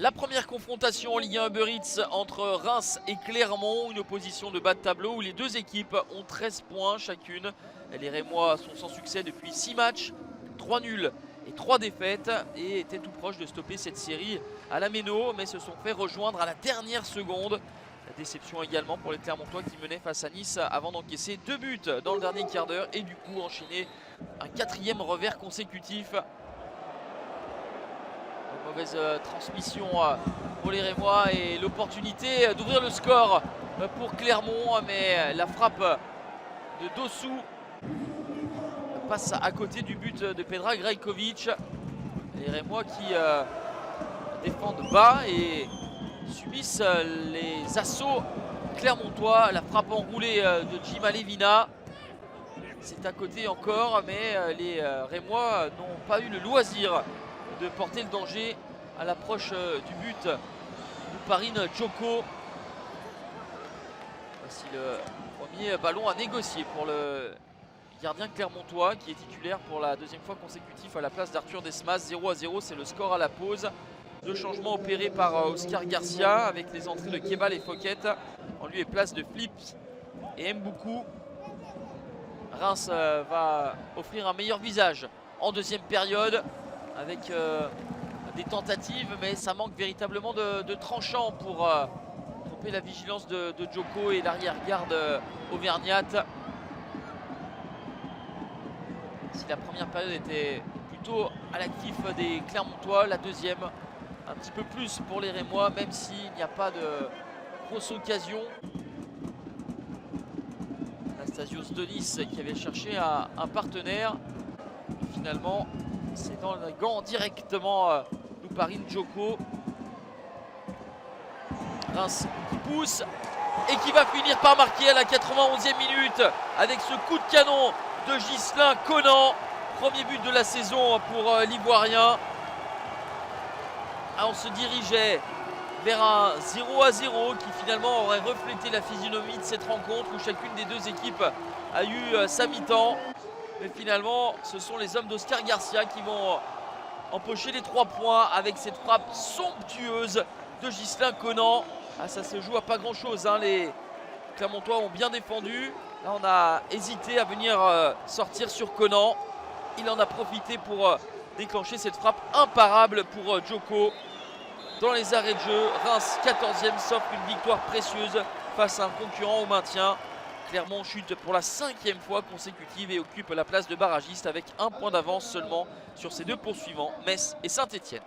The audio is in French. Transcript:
La première confrontation en Ligue 1 Uber Eats entre Reims et Clermont, une opposition de bas de tableau où les deux équipes ont 13 points chacune. Les Rémois sont sans succès depuis 6 matchs, 3 nuls et 3 défaites et étaient tout proches de stopper cette série à la Méno, mais se sont fait rejoindre à la dernière seconde. La déception également pour les Clermontois qui menaient face à Nice avant d'encaisser 2 buts dans le dernier quart d'heure et du coup enchaîner un 4e revers consécutif. Une mauvaise transmission pour les Rémois et l'opportunité d'ouvrir le score pour Clermont, mais la frappe de Dossou passe à côté du but de Pedra Grajkovic. Les Rémois qui défendent bas et subissent les assauts clermontois. La frappe enroulée de Djima Levina, c'est à côté encore, mais les Rémois n'ont pas eu le loisir de porter le danger à l'approche du but d'Ouparine Djoko. Voici le premier ballon à négocier pour le gardien clermontois qui est titulaire pour la deuxième fois consécutive à la place d'Arthur Desmas. 0-0, c'est le score à la pause. Deux changements opérés par Oscar Garcia avec les entrées de Kebal et Fouquet en lieu et place de Flips et Mboukou. Reims va offrir un meilleur visage en deuxième période avec des tentatives, mais ça manque véritablement de tranchant pour tromper la vigilance de Djoko et l'arrière-garde auvergnate. Si la première période était plutôt à l'actif des Clermontois, la deuxième un petit peu plus pour les Rémois, même s'il n'y a pas de grosse occasion. Anastasios Denis qui avait cherché un partenaire. Et finalement, c'est dans le gant directement d'Ouparine Djoko. Reims qui pousse et qui va finir par marquer à la 91e minute avec ce coup de canon de Ghislain Conan. Premier but de la saison pour l'Ivoirien. On se dirigeait vers un 0-0 qui finalement aurait reflété la physionomie de cette rencontre où chacune des deux équipes a eu sa mi-temps. Mais finalement, ce sont les hommes d'Oscar Garcia qui vont empocher les 3 points avec cette frappe somptueuse de Ghislain Conan. Ça se joue à pas grand-chose, hein. Les Clermontois ont bien défendu. Là, on a hésité à venir sortir sur Conan. Il en a profité pour déclencher cette frappe imparable pour Djoko. Dans les arrêts de jeu, Reims 14e s'offre une victoire précieuse face à un concurrent au maintien. Clermont chute pour la 5e fois consécutive et occupe la place de barragiste avec 1 point d'avance seulement sur ses deux poursuivants, Metz et Saint-Etienne.